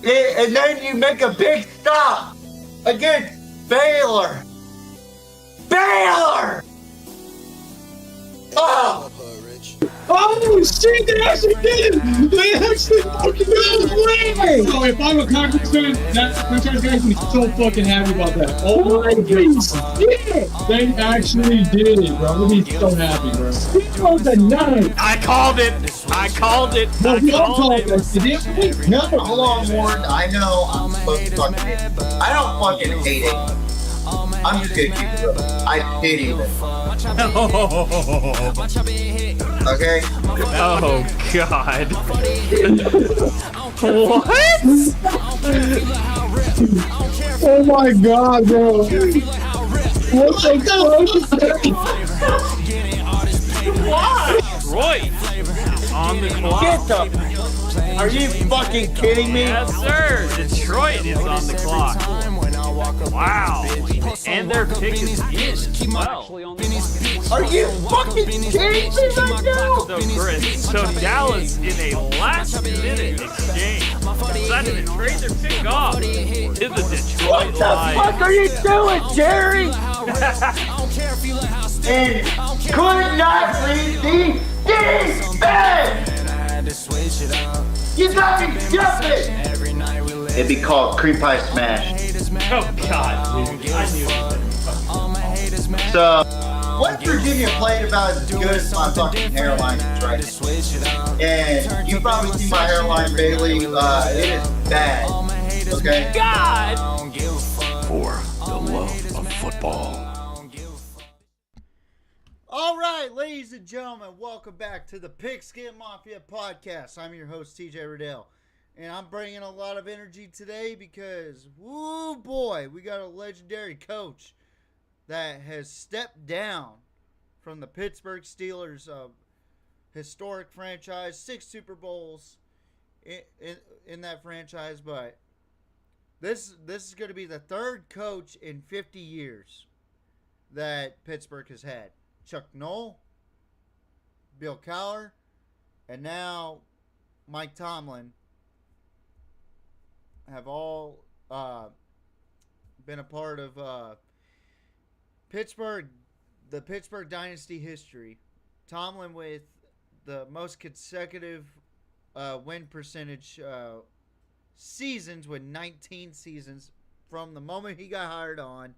and then you make a big stop against Baylor. Baylor! Oh! Oh shit, they actually did it! They actually fucking did it! So if I'm a Conference fan, that franchise guy's gonna be so fucking happy about that. Oh my goodness! Yeah! They actually did it, bro. I'm gonna be so happy, bro. He was a nine! I called it! I called it! No, we all called it. Did no, hold on, Warren. I know I'm supposed to fucking hate it. I don't fucking hate it. I'm just gonna keep it real. I pity it. Okay? Oh, God. What? Oh my god, bro. What the Detroit on the clock. Get the... Are you fucking kidding me? Yes, sir. Detroit is on the clock. Wow. And their pick is in. Wow. Are you fucking kidding me right now? So, Chris, so Dallas in a last-minute exchange decided to trade their pick off to the Detroit What the Lions. fuck are you doing, Jerry? And could not lead the defense! You got me jumping! It'd be called cream pie smash. Oh, God, dude. I knew it. So, West Virginia played about as good as my fucking hairline is right now. And you probably see my hairline, Bailey. It is bad. Okay? God! For the love of football. All right, ladies and gentlemen, welcome back to the Pigskin Mafia podcast. I'm your host, TJ Riddell. And I'm bringing a lot of energy today because, woo boy, we got a legendary coach that has stepped down from the Pittsburgh Steelers, historic franchise, 6 Super Bowls in that franchise. But this is going to be the third coach in 50 years that Pittsburgh has had. Chuck Noll, Bill Cowher, and now Mike Tomlin have all been a part of Pittsburgh, the Pittsburgh dynasty history. Tomlin with the most consecutive win percentage seasons with 19 seasons from the moment he got hired on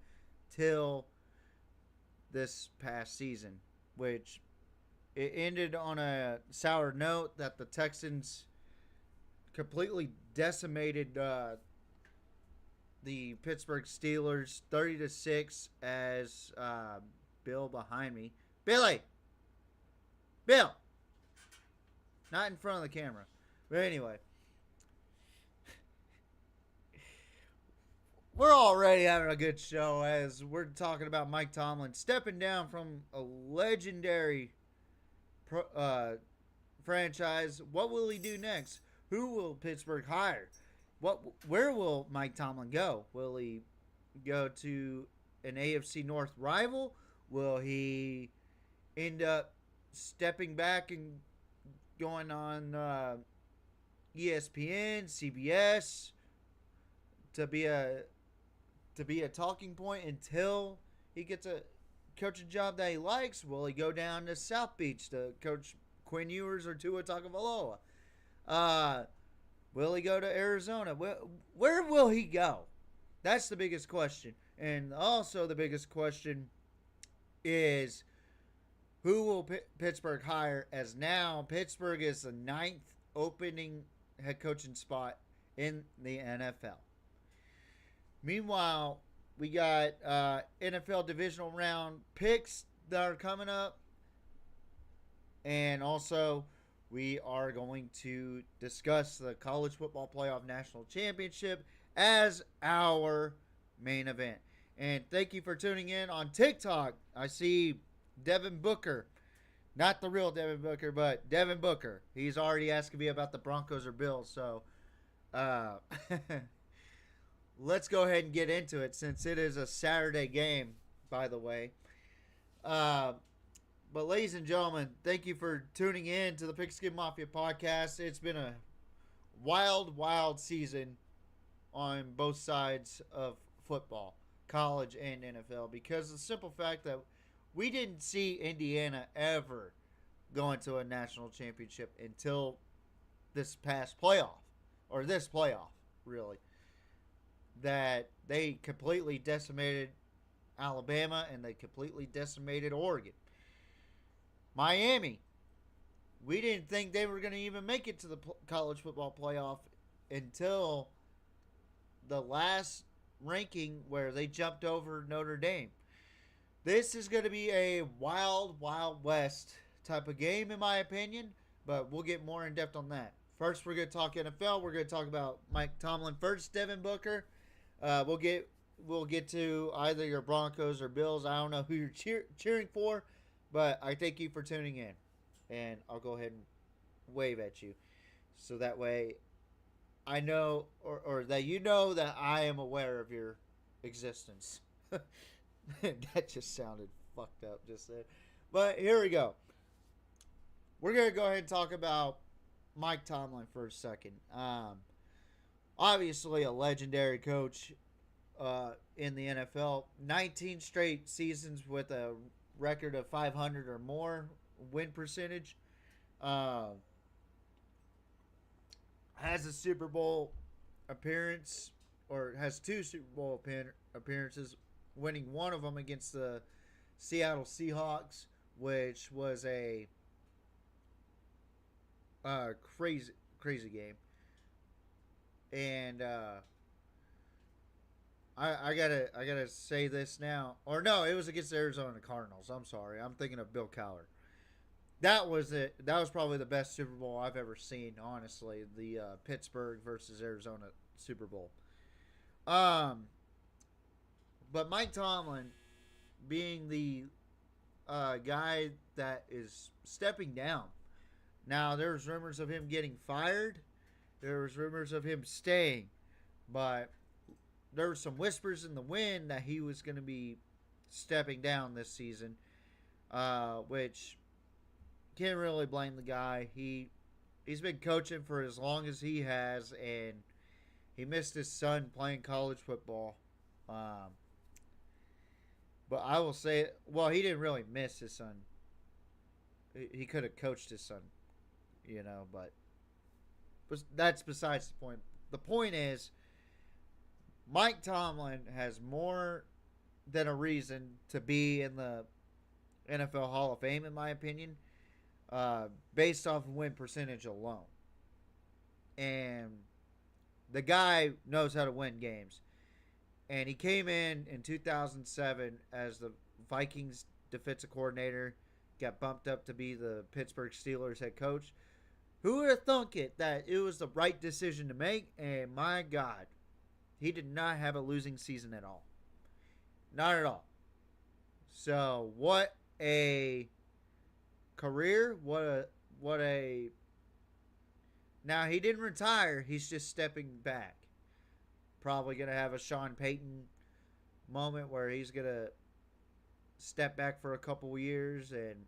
till this past season, which it ended on a sour note that the Texans completely decimated the Pittsburgh Steelers 30-6 as Bill behind me. Bill! Not in front of the camera. But anyway. We're already having a good show as we're talking about Mike Tomlin stepping down from a legendary franchise. What will he do next? Who will Pittsburgh hire? Where will Mike Tomlin go? Will he go to an AFC North rival? Will he end up stepping back and going on ESPN, CBS to be a talking point until he gets a coaching job that he likes? Will he go down to South Beach to coach Quinn Ewers or Tua Tagovailoa? Will he go to Arizona? Where will he go? That's the biggest question. And also the biggest question is who will Pittsburgh hire, as now Pittsburgh is the 9th opening head coaching spot in the NFL. Meanwhile, we got NFL divisional round picks that are coming up. And also, we are going to discuss the College Football Playoff National Championship as our main event. And thank you for tuning in on TikTok. I see Devin Booker. Not the real Devin Booker, but Devin Booker. He's already asking me about the Broncos or Bills. So, let's go ahead and get into it since it is a Saturday game, by the way. But ladies and gentlemen, thank you for tuning in to the Pigskin Mafia podcast. It's been a wild, wild season on both sides of football, college and NFL, because of the simple fact that we didn't see Indiana ever going to a national championship until this past playoff, or this playoff, really. That they completely decimated Alabama and they completely decimated Oregon. Miami, we didn't think they were going to even make it to the college football playoff until the last ranking where they jumped over Notre Dame. This is going to be a wild, wild west type of game, in my opinion, but we'll get more in depth on that. First, we're going to talk NFL. We're going to talk about Mike Tomlin first, Devin Booker. We'll get to either your Broncos or Bills. I don't know who you're cheering for, but I thank you for tuning in, and I'll go ahead and wave at you, so that way I know, or that you know that I am aware of your existence. That just sounded fucked up just then. But here we go. We're going to go ahead and talk about Mike Tomlin for a second. Obviously a legendary coach in the NFL. 19 straight seasons with a record of 500 or more win percentage. Has a Super Bowl appearance, or has 2 Super Bowl appearances, winning one of them against the Seattle SEAHWKS, which was a crazy game. And I gotta say this now, or no, it was against the Arizona Cardinals. I'm sorry, I'm thinking of Bill Cowher. That was it. That was probably the best Super Bowl I've ever seen, honestly. The Pittsburgh versus Arizona Super Bowl. But Mike Tomlin, being the guy that is stepping down. Now, there's rumors of him getting fired. There was rumors of him staying. But there were some whispers in the wind that he was going to be stepping down this season. Which, can't really blame the guy. He's been coaching for as long as he has. And he missed his son playing college football. But I will say, well, he didn't really miss his son. He could have coached his son, but that's besides the point. The point is, Mike Tomlin has more than a reason to be in the NFL Hall of Fame, in my opinion, based off of win percentage alone. And the guy knows how to win games. And he came in 2007 as the Vikings defensive coordinator, got bumped up to be the Pittsburgh Steelers head coach. Who would have thunk it that it was the right decision to make? And my God, he did not have a losing season at all. Not at all. So what a career. What a. Now, he didn't retire. He's just stepping back. Probably going to have a Sean Payton moment where he's going to step back for a couple years and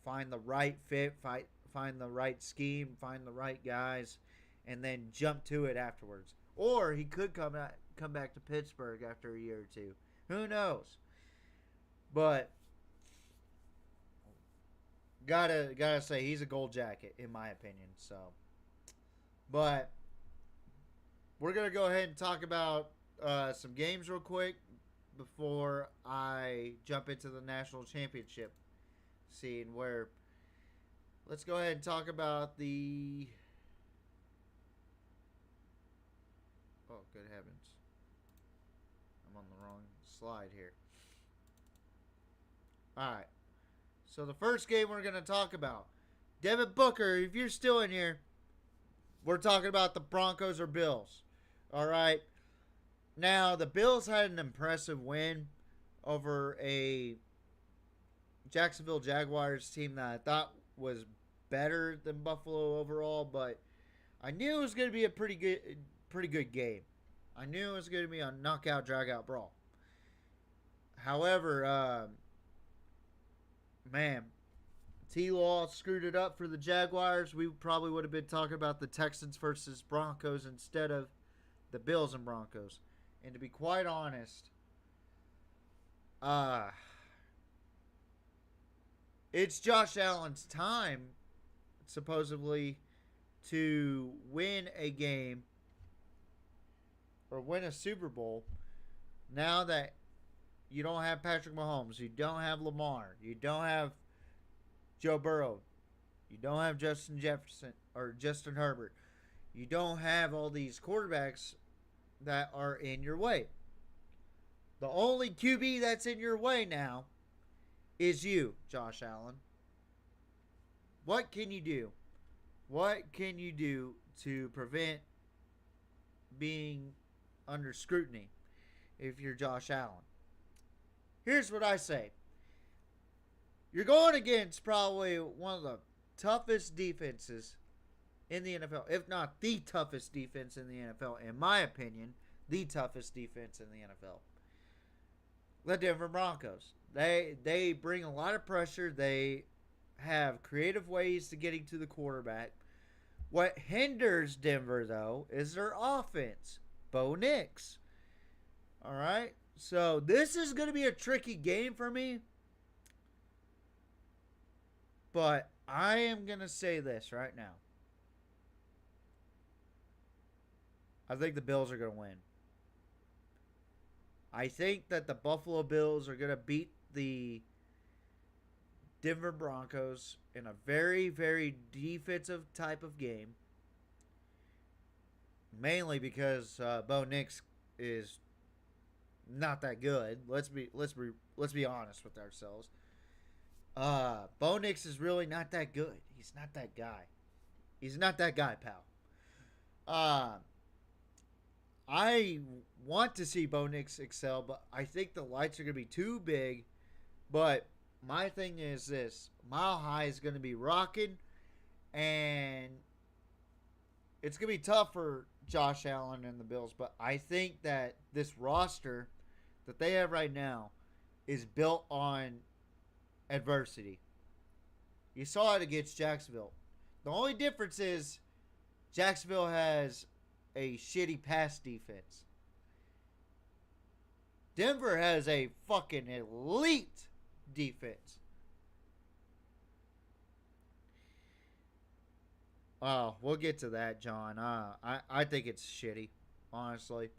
find the right fit, find the right scheme, find the right guys, and then jump to it afterwards. Or he could come back to Pittsburgh after a year or two. Who knows? But gotta say, he's a gold jacket, in my opinion. So, but we're going to go ahead and talk about some games real quick before I jump into the national championship scene, where let's go ahead and talk about the... Oh, good heavens. I'm on the wrong slide here. Alright. So the first game we're going to talk about, Devin Booker, if you're still in here, we're talking about the Broncos or Bills. All right. Now, the Bills had an impressive win over a Jacksonville Jaguars team that I thought was better than Buffalo overall, but I knew it was going to be a pretty good game. I knew it was going to be a knockout, drag-out brawl. However, man, T-Law screwed it up for the Jaguars. We probably would have been talking about the Texans versus Broncos instead of the Bills and Broncos. And to be quite honest, it's Josh Allen's time, supposedly, to win a game or win a Super Bowl now that you don't have Patrick Mahomes, you don't have Lamar, you don't have Joe Burrow, you don't have Justin Jefferson or Justin Herbert, you don't have all these quarterbacks that are in your way. The only QB that's in your way now is you, Josh Allen. What can you do? What can you do to prevent being under scrutiny if you're Josh Allen? Here's what I say. You're going against probably one of the toughest defenses in the NFL, if not the toughest defense in the NFL, in my opinion, the toughest defense in the NFL. The Denver Broncos. They bring a lot of pressure. They have creative ways to getting to the quarterback. What hinders Denver, though, is their offense. Bo Nix. All right? So this is going to be a tricky game for me. But I am going to say this right now. I think the Bills are going to win. I think that the Buffalo Bills are going to beat the Denver Broncos in a very, very defensive type of game. Mainly because Bo Nix is not that good. Let's be honest with ourselves. Bo Nix is really not that good. He's not that guy. He's not that guy, pal. I want to see Bo Nix excel, but I think the lights are going to be too big. But my thing is this. Mile High is going to be rocking, and it's going to be tough for Josh Allen and the Bills. But I think that this roster that they have right now is built on adversity. You saw it against Jacksonville. The only difference is Jacksonville has a shitty pass defense. Denver has a fucking elite defense. Oh, we'll get to that, John. I think it's shitty, honestly.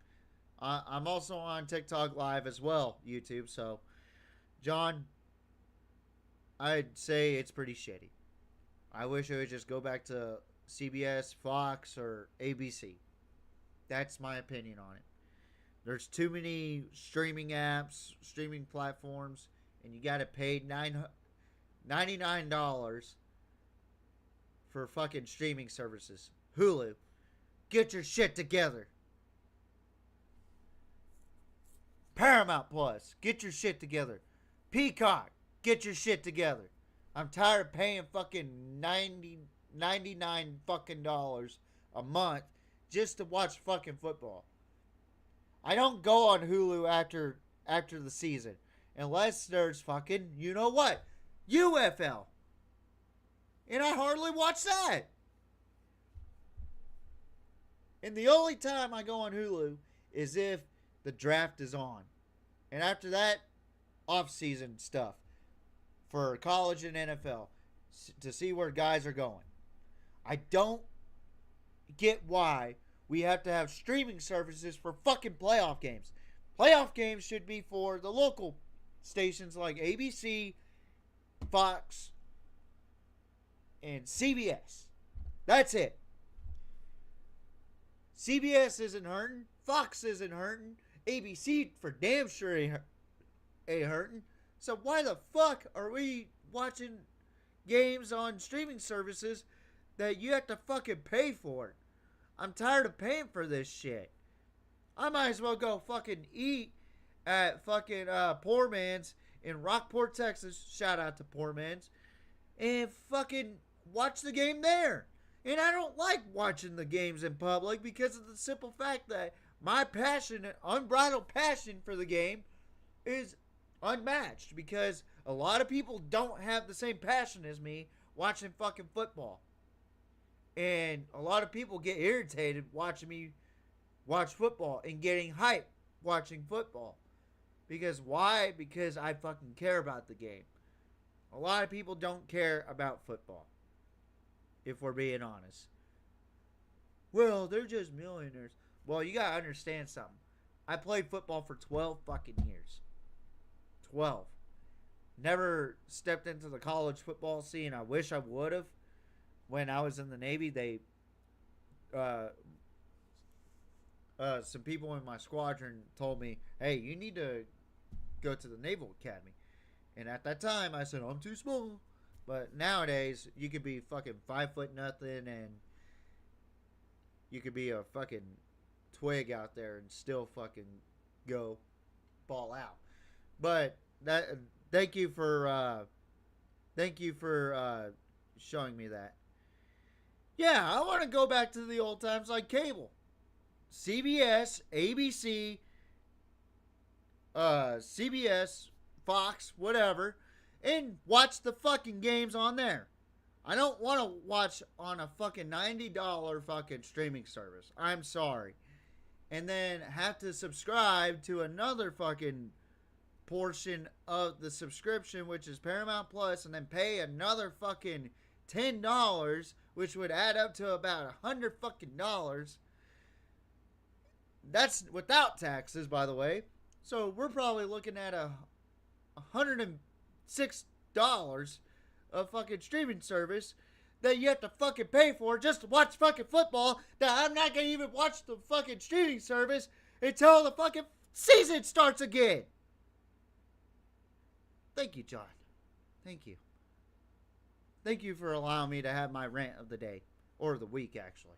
I'm also on TikTok Live as well, YouTube. So, John, I'd say it's pretty shitty. I wish it would just go back to CBS, Fox, or ABC. That's my opinion on it. There's too many streaming apps, streaming platforms, and you got to pay $99 for fucking streaming services. Hulu, get your shit together. Paramount Plus, get your shit together. Peacock, get your shit together. I'm tired of paying fucking $99 fucking dollars a month just to watch fucking football. I don't go on Hulu after the season unless there's fucking, you know what, UFL. And I hardly watch that. And the only time I go on Hulu is if the draft is on. And after that, off-season stuff for college and NFL to see where guys are going. I don't get why we have to have streaming services for fucking playoff games. Playoff games should be for the local stations like ABC, Fox, and CBS. That's it. CBS isn't hurting. Fox isn't hurting. ABC for damn sure ain't hurting. So why the fuck are we watching games on streaming services that you have to fucking pay for? I'm tired of paying for this shit. I might as well go fucking eat at fucking Poor Man's in Rockport, Texas. Shout out to Poor Man's. And fucking watch the game there. And I don't like watching the games in public because of the simple fact that my passion, unbridled passion for the game is unmatched. Because a lot of people don't have the same passion as me watching fucking football. And a lot of people get irritated watching me watch football and getting hype watching football. Because why? Because I fucking care about the game. A lot of people don't care about football, if we're being honest. Well, they're just millionaires. Well, you gotta understand something. I played football for 12 fucking years. 12. Never stepped into the college football scene. I wish I would have. When I was in the Navy, they some people in my squadron told me, hey, you need to go to the Naval Academy. And at that time, I said, I'm too small. But nowadays, you could be fucking 5 foot nothing, and you could be a fucking twig out there and still fucking go ball out. But thank you for showing me that. Yeah, I want to go back to the old times like cable. CBS, ABC, CBS, Fox, whatever, and watch the fucking games on there. I don't want to watch on a fucking $90 fucking streaming service. I'm sorry. And then have to subscribe to another fucking portion of the subscription, which is Paramount Plus, and then pay another fucking $10, which would add up to about $100 fucking dollars. That's without taxes, by the way. So we're probably looking at $106 of fucking streaming service that you have to fucking pay for just to watch fucking football, that I'm not gonna even watch the fucking streaming service until the fucking season starts again. Thank you, John. Thank you. Thank you for allowing me to have my rant of the day. Or the week, actually.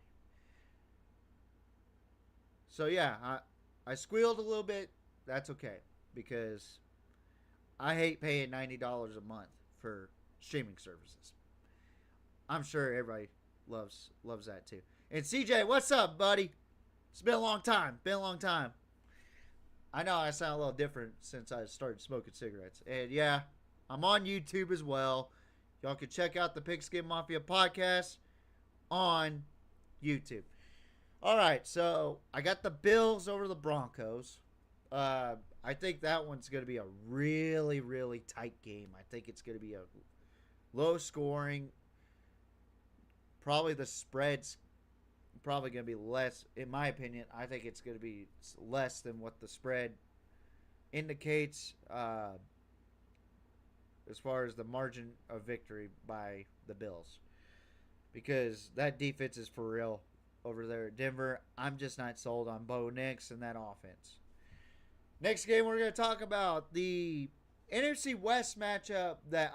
So, yeah, I squealed a little bit. That's okay. Because I hate paying $90 a month for streaming services. I'm sure everybody loves that too. And CJ, what's up, buddy? It's been a long time. I know I sound a little different since I started smoking cigarettes. And yeah, I'm on YouTube as well. Y'all can check out the Pigskin Mafia podcast on YouTube. All right, so I got the Bills over the Broncos. I think that one's going to be a really, really tight game. I think it's going to be a low scoring. Probably the spread's probably going to be less. In my opinion, I think it's going to be less than what the spread indicates as far as the margin of victory by the Bills. Because that defense is for real over there at Denver. I'm just not sold on Bo Nix and that offense. Next game, we're going to talk about the NFC West matchup that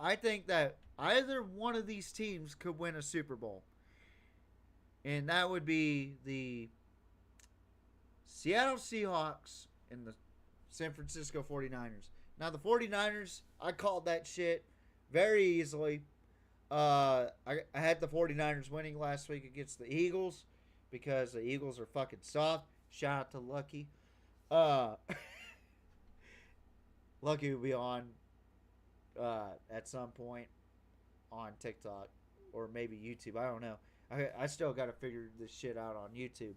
I think that either one of these teams could win a Super Bowl. And that would be the Seattle Seahawks and the San Francisco 49ers. Now, the 49ers, I called that shit very easily. I had the 49ers winning last week against the Eagles because the Eagles are fucking soft. Shout out to Lucky. Lucky will be on at some point on TikTok or maybe YouTube. I don't know. I still got to figure this shit out on YouTube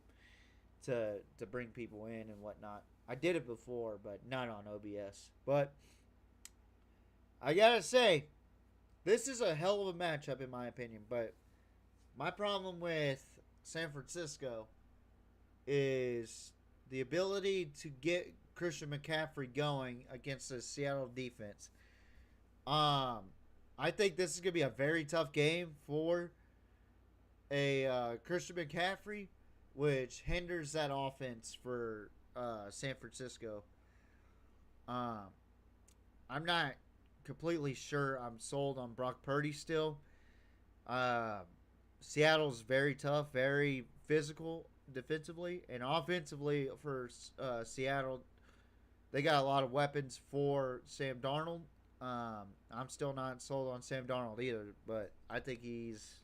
to bring people in and whatnot. I did it before, but not on OBS. But I gotta say, this is a hell of a matchup in my opinion. But my problem with San Francisco is the ability to get Christian McCaffrey going against the Seattle defense. I think this is going to be a very tough game for a Christian McCaffrey, which hinders that offense for San Francisco. I'm not completely sure I'm sold on Brock Purdy still. Seattle's very tough, very physical defensively, and offensively for Seattle, they got a lot of weapons for Sam Darnold. I'm still not sold on Sam Darnold either, but I think he's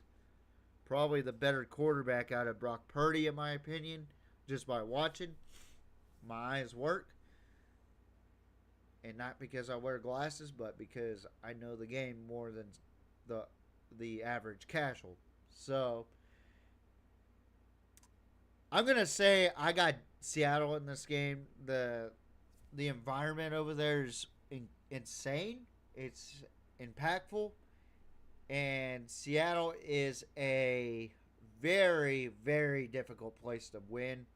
probably the better quarterback out of Brock Purdy, in my opinion, just by watching. My eyes work. And not because I wear glasses, but because I know the game more than the average casual. So, I'm going to say I got Seattle in this game. The environment over there is insane. It's impactful. And Seattle is a very, very difficult place to win.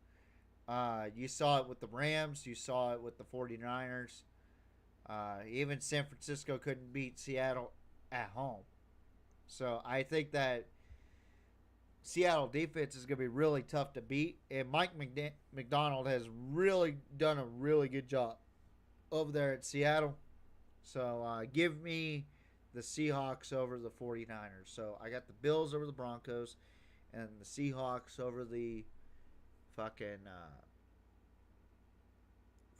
You saw it with the Rams. You saw it with the 49ers. Even San Francisco couldn't beat Seattle at home. So I think that Seattle defense is going to be really tough to beat. And Mike McDonald has really done a really good job over there at Seattle. So give me the Seahawks over the 49ers. So I got the Bills over the Broncos and the Seahawks over the fucking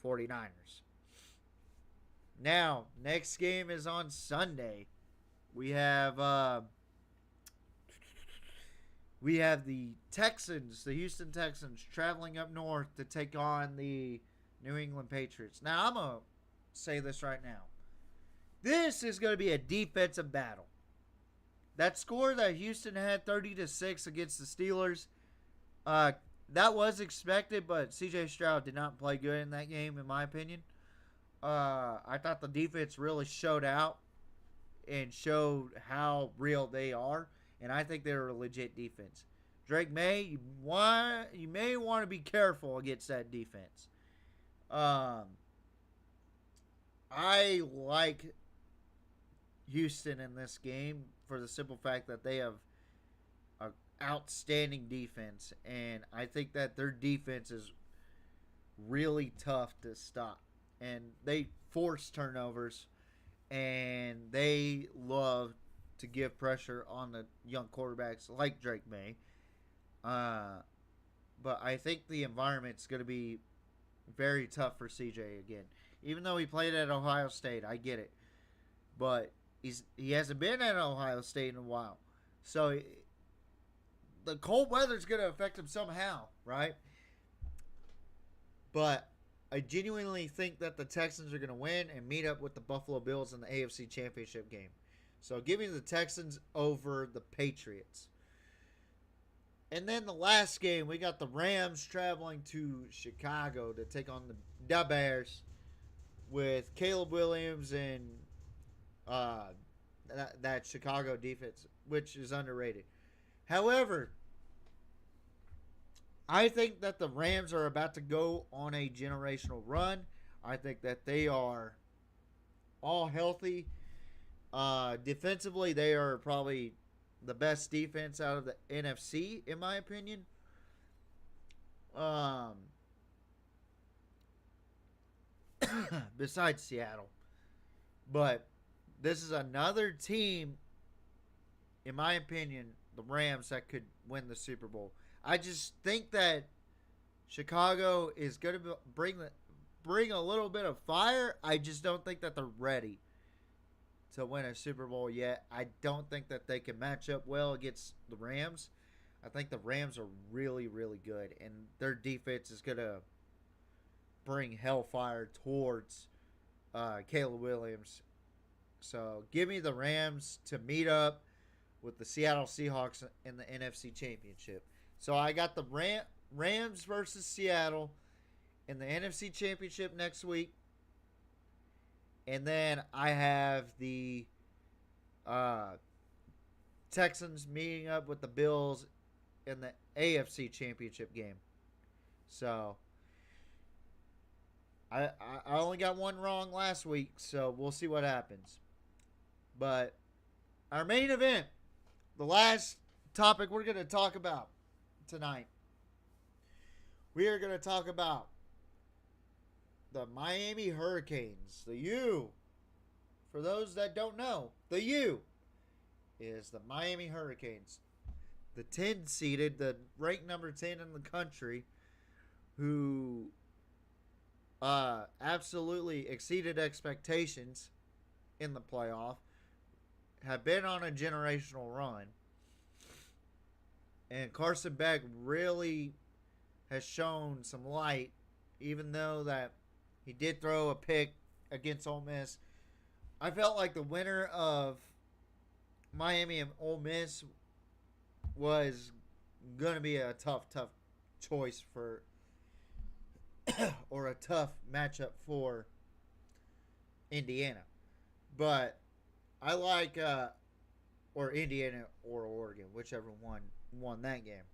49ers. Now, next game is on Sunday. We have the Texans, the Houston Texans, traveling up north to take on the New England Patriots. Now, I'm going to say this right now. This is going to be a defensive battle. That score that Houston had, 30-6 against the Steelers, that was expected, but C.J. Stroud did not play good in that game, in my opinion. I thought the defense really showed out and showed how real they are, and I think they're a legit defense. Drake May, you may want to be careful against that defense. I like Houston in this game for the simple fact that they have an outstanding defense, and I think that their defense is really tough to stop. And they force turnovers, and they love to give pressure on the young quarterbacks like Drake May. But I think the environment's going to be very tough for CJ again. Even though he played at Ohio State, I get it. But he hasn't been at Ohio State in a while. So the cold weather's going to affect him somehow, right? But I genuinely think that the Texans are going to win and meet up with the Buffalo Bills in the AFC Championship game. So give me the Texans over the Patriots. And then the last game, we got the Rams traveling to Chicago to take on the Bears with Caleb Williams and that Chicago defense, which is underrated. However, I think that the Rams are about to go on a generational run. I think that they are all healthy. Defensively, they are probably the best defense out of the NFC, in my opinion. Besides Seattle. But this is another team, in my opinion, the Rams, that could win the Super Bowl. I just think that Chicago is going to bring a little bit of fire. I just don't think that they're ready to win a Super Bowl yet. I don't think that they can match up well against the Rams. I think the Rams are really, really good, and their defense is going to bring hellfire towards Caleb Williams. So give me the Rams to meet up with the Seattle Seahawks in the NFC Championship. So I got the Rams versus Seattle in the NFC Championship next week. And then I have the Texans meeting up with the Bills in the AFC Championship game. So I only got one wrong last week, so we'll see what happens. But our main event, the last topic we're going to talk about tonight, we are going to talk about the Miami Hurricanes. The U, for those that don't know, the U is the Miami Hurricanes. The 10 seeded, the ranked number 10 in the country, who absolutely exceeded expectations in the playoff, have been on a generational run. And Carson Beck really has shown some light, even though that he did throw a pick against Ole Miss. I felt like the winner of Miami and Ole Miss was going to be a tough choice for or a tough matchup for Indiana. But I like or Indiana or Oregon, whichever one won that game.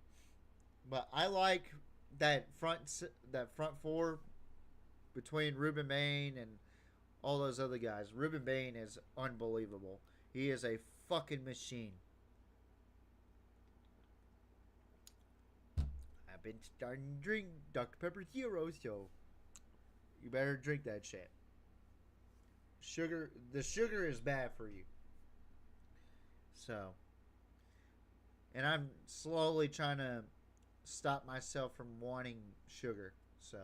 But I like that front four between Ruben Bain and all those other guys. Ruben Bain is unbelievable. He is a fucking machine. I've been starting to drink Dr. Pepper Zero, so you better drink that shit. The sugar is bad for you. So, and I'm slowly trying to stop myself from wanting sugar. So,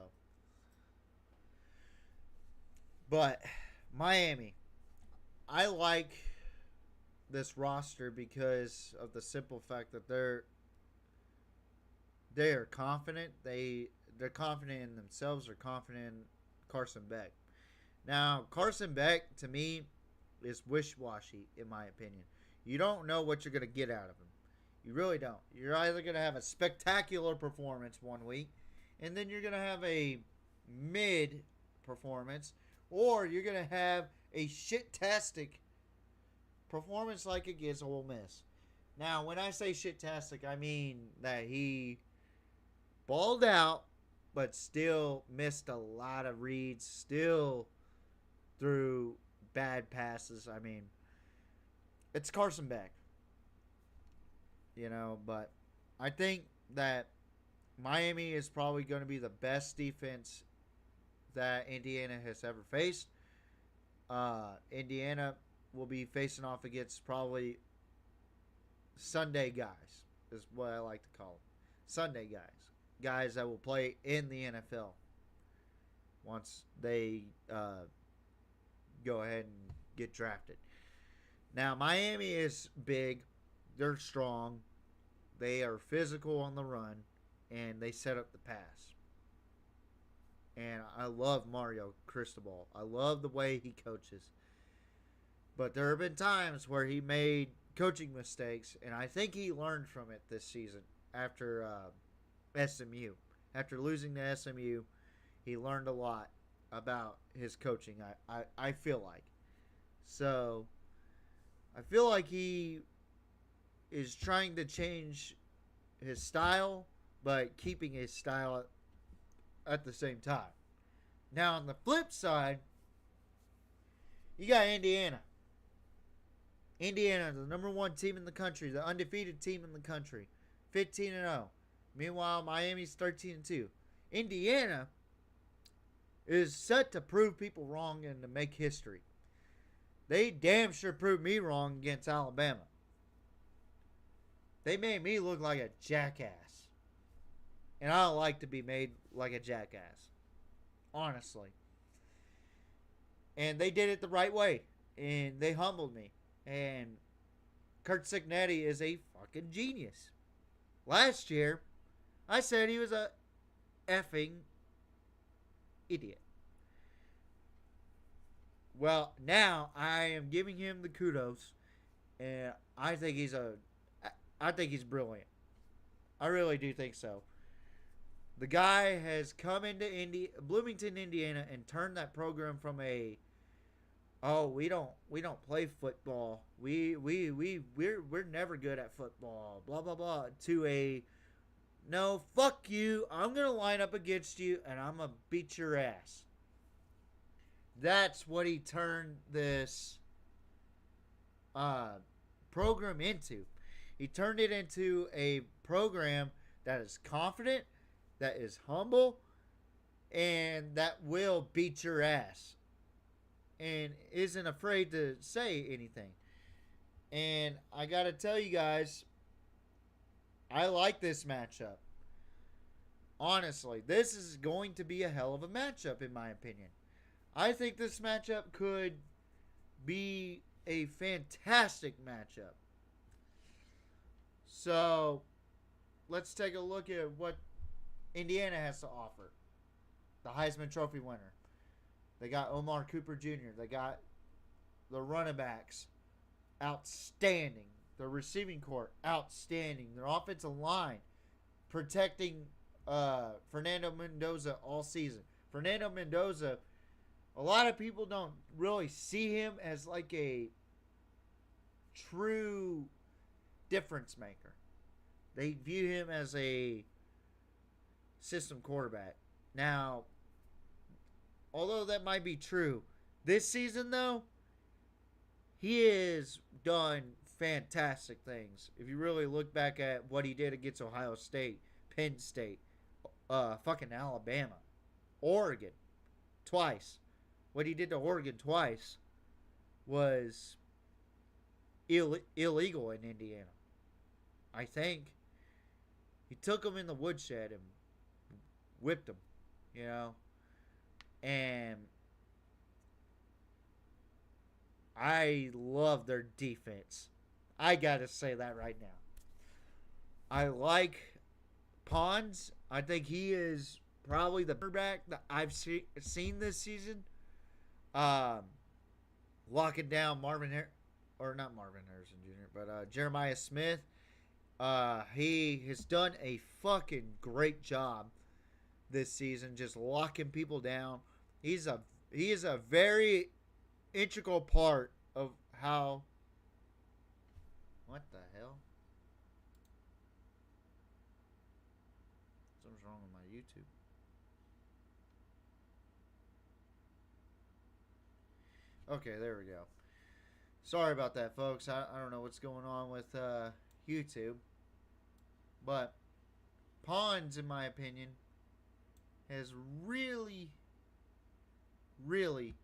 but Miami, I like this roster because of the simple fact that they're confident. They're confident in themselves. They're confident in Carson Beck. Now, Carson Beck, to me, is wish-washy, in my opinion. You don't know what you're going to get out of him. You really don't. You're either going to have a spectacular performance one week, and then you're going to have a mid performance, or you're going to have a shit-tastic performance like against Ole Miss. Now, when I say shit-tastic, I mean that he balled out, but still missed a lot of reads, still threw bad passes. I mean, it's Carson Beck. You know, but I think that Miami is probably going to be the best defense that Indiana has ever faced. Indiana will be facing off against probably Sunday guys, is what I like to call them. Sunday guys. Guys that will play in the NFL once they go ahead and get drafted. Now, Miami is big. They're strong. They are physical on the run, and they set up the pass. And I love Mario Cristobal. I love the way he coaches. But there have been times where he made coaching mistakes, and I think he learned from it this season after SMU. After losing to SMU, he learned a lot about his coaching, I feel like. So, I feel like he is trying to change his style, but keeping his style at the same time. Now, on the flip side, you got Indiana. Indiana, the number one team in the country, the undefeated team in the country, 15-0. Meanwhile, Miami's 13-2. Indiana is set to prove people wrong and to make history. They damn sure proved me wrong against Alabama. They made me look like a jackass. And I don't like to be made like a jackass. Honestly. And they did it the right way. And they humbled me. And Kurt Signetti is a fucking genius. Last year, I said he was a effing idiot. Well, now I am giving him the kudos. And I think he's brilliant. I really do think so. The guy has come into Bloomington, Indiana, and turned that program from we don't play football. We're never good at football. Blah blah blah. To no, fuck you. I'm gonna line up against you and I'm gonna beat your ass. That's what he turned this program into. He turned it into a program that is confident, that is humble, and that will beat your ass. And isn't afraid to say anything. And I got to tell you guys, I like this matchup. Honestly, this is going to be a hell of a matchup in my opinion. I think this matchup could be a fantastic matchup. So, let's take a look at what Indiana has to offer. The Heisman Trophy winner. They got Omar Cooper Jr. They got the running backs. Outstanding. The receiving corps. Outstanding. Their offensive line. Protecting Fernando Mendoza all season. Fernando Mendoza, a lot of people don't really see him as like a true difference maker. They view him as a system quarterback. Now, although that might be true, this season though, he has done fantastic things. If you really look back at what he did against Ohio State, Penn State, fucking Alabama, Oregon, twice. What he did to Oregon twice was illegal in Indiana. I think he took him in the woodshed and whipped him, you know. And I love their defense. I gotta say that right now. I like Pons. I think he is probably the quarterback that I've seen this season. Locking down Marvin not Marvin Harrison Jr., but Jeremiah Smith. He has done a fucking great job this season, just locking people down. He is a very integral part of how. What the hell? Something's wrong with my YouTube. Okay, there we go. Sorry about that, folks. I don't know what's going on with YouTube. But Pons, in my opinion, has really, really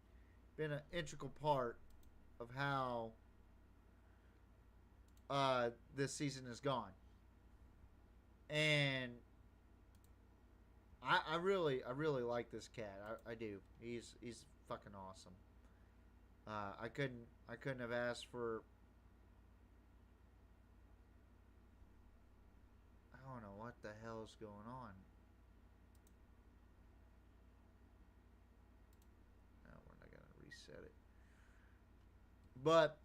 been an integral part of how this season has gone. And I really like this cat. I do. He's fucking awesome. I couldn't have asked for. I don't know what the hell's going on. No, we're not gonna reset it. But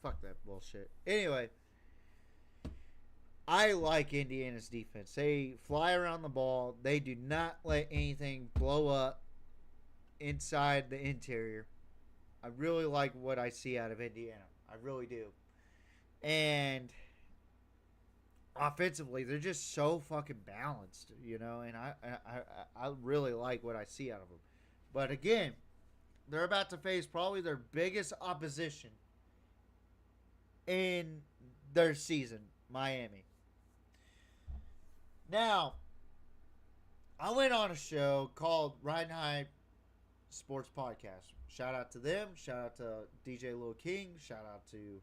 fuck that bullshit. Anyway, I like Indiana's defense. They fly around the ball. They do not let anything blow up inside the interior. I really like what I see out of Indiana. I really do. And offensively, they're just so fucking balanced, you know, and I really like what I see out of them. But again, they're about to face probably their biggest opposition in their season, Miami. Now, I went on a show called Riding High Sports Podcast. Shout out to them. Shout out to DJ Lil King. Shout out to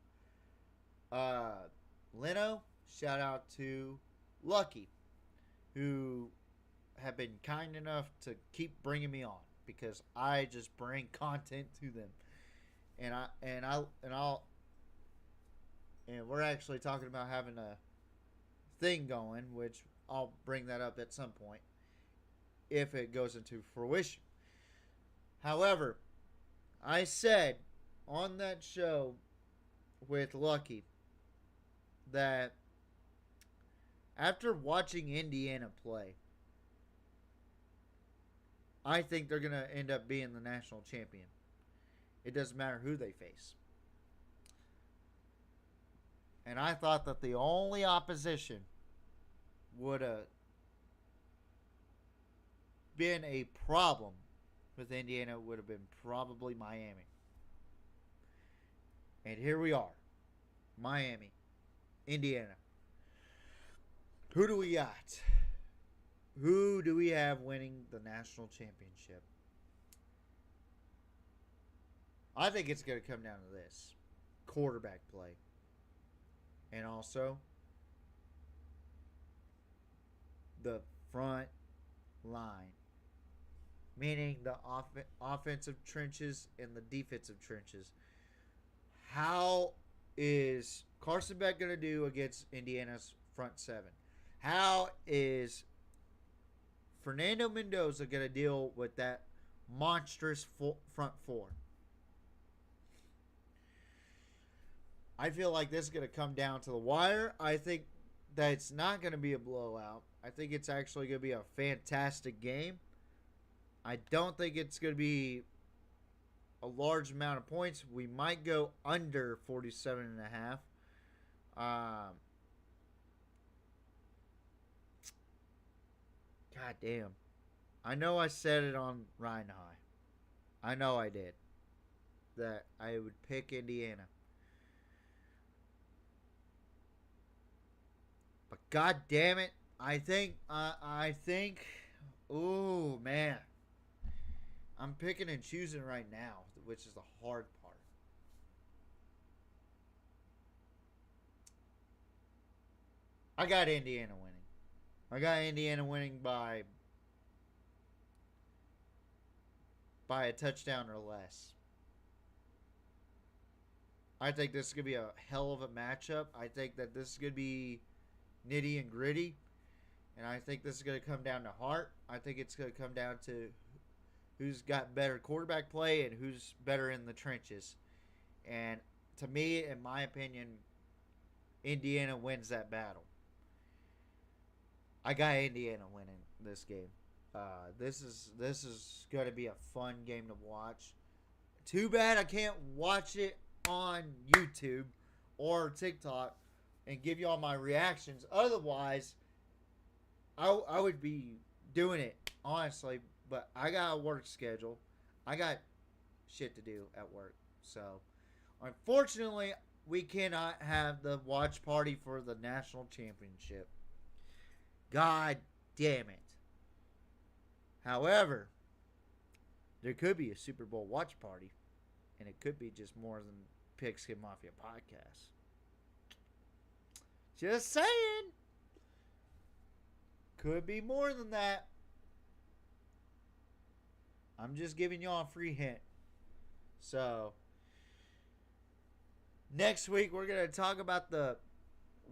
Leno. Shout out to Lucky, who have been kind enough to keep bringing me on because I just bring content to them, and we're actually talking about having a thing going, which I'll bring that up at some point if it goes into fruition. However, I said on that show with Lucky that after watching Indiana play, I think they're going to end up being the national champion. It doesn't matter who they face. And I thought that the only opposition would have been a problem with Indiana would have been probably Miami. And here we are. Miami. Indiana. Who do we got? Who do we have winning the national championship? I think it's going to come down to this. Quarterback play. And also the front line. Meaning the offensive trenches and the defensive trenches. How is Carson Beck going to do against Indiana's front seven? How is Fernando Mendoza going to deal with that monstrous front four? I feel like this is going to come down to the wire. I think that it's not going to be a blowout. I think it's actually going to be a fantastic game. I don't think it's going to be a large amount of points. We might go under 47.5. God damn. I know I said it on Ryan High. I know I did. That I would pick Indiana. But god damn it, I think, oh man. I'm picking and choosing right now, which is the hard part. I got Indiana winning. I got Indiana winning by a touchdown or less. I think this is going to be a hell of a matchup. I think that this is going to be nitty and gritty. And I think this is going to come down to heart. I think it's going to come down to who's got better quarterback play and who's better in the trenches. And to me, in my opinion, Indiana wins that battle. I got Indiana winning this game. This is going to be a fun game to watch. Too bad I can't watch it on YouTube or TikTok and give you all my reactions. Otherwise, I would be doing it, honestly. But I got a work schedule. I got shit to do at work. So, unfortunately, we cannot have the watch party for the national championship. God damn it. However, there could be a Super Bowl watch party. And it could be just more than Pigskin Mafia podcast. Just saying. Could be more than that. I'm just giving y'all a free hint. So, next week we're going to talk about the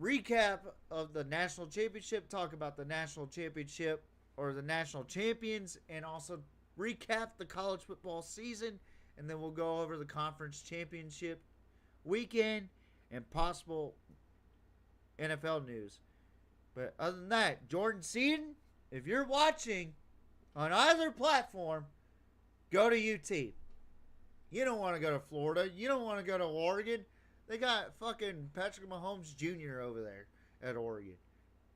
recap of the national championship, talk about the national championship or the national champions, and also recap the college football season. And then we'll go over the conference championship weekend and possible NFL news. But other than that, Jordan Seaton, if you're watching on either platform, go to UT. You don't want to go to Florida. You don't want to go to Oregon. They got fucking Patrick Mahomes Jr. over there at Oregon.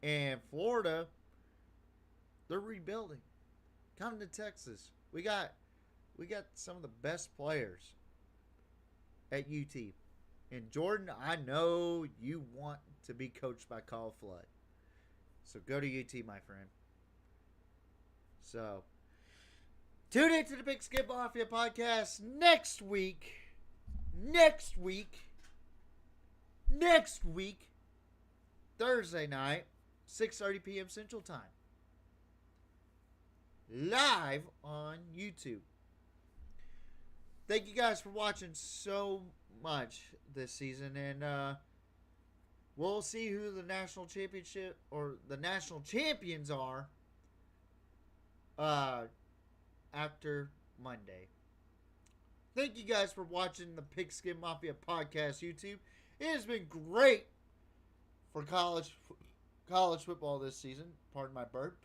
And Florida, they're rebuilding. Come to Texas. We got some of the best players at UT. And Jordan, I know you want to be coached by Kyle Flood. So go to UT, my friend. So, tune in to the Big Skip Mafia podcast next week, Thursday night, 6:30 p.m. Central Time. Live on YouTube. Thank you guys for watching so much this season, and we'll see who the national championship or the national champions are after Monday. Thank you guys for watching the Pigskin Mafia podcast YouTube. It has been great for college football this season. Pardon my burp.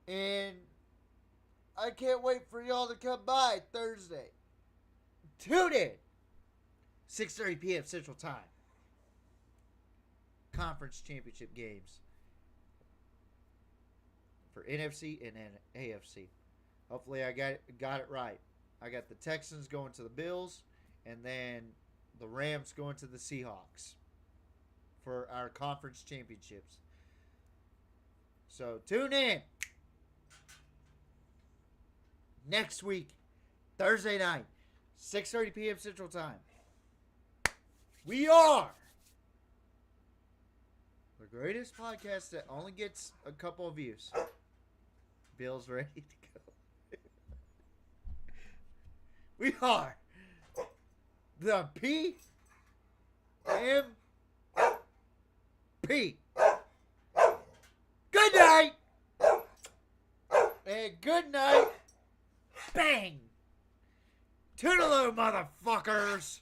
And I can't wait for y'all to come by Thursday. Tune in. 6:30 p.m. Central Time. Conference championship games for NFC and AFC. Hopefully I got it right. I got the Texans going to the Bills, and then the Rams going to the Seahawks for our conference championships. So tune in next week, Thursday night, 6:30 p.m. Central Time. We are the greatest podcast that only gets a couple of views. Bill's ready to go. We are the PMP. Good night. And good night. Bang. Toodaloo, motherfuckers.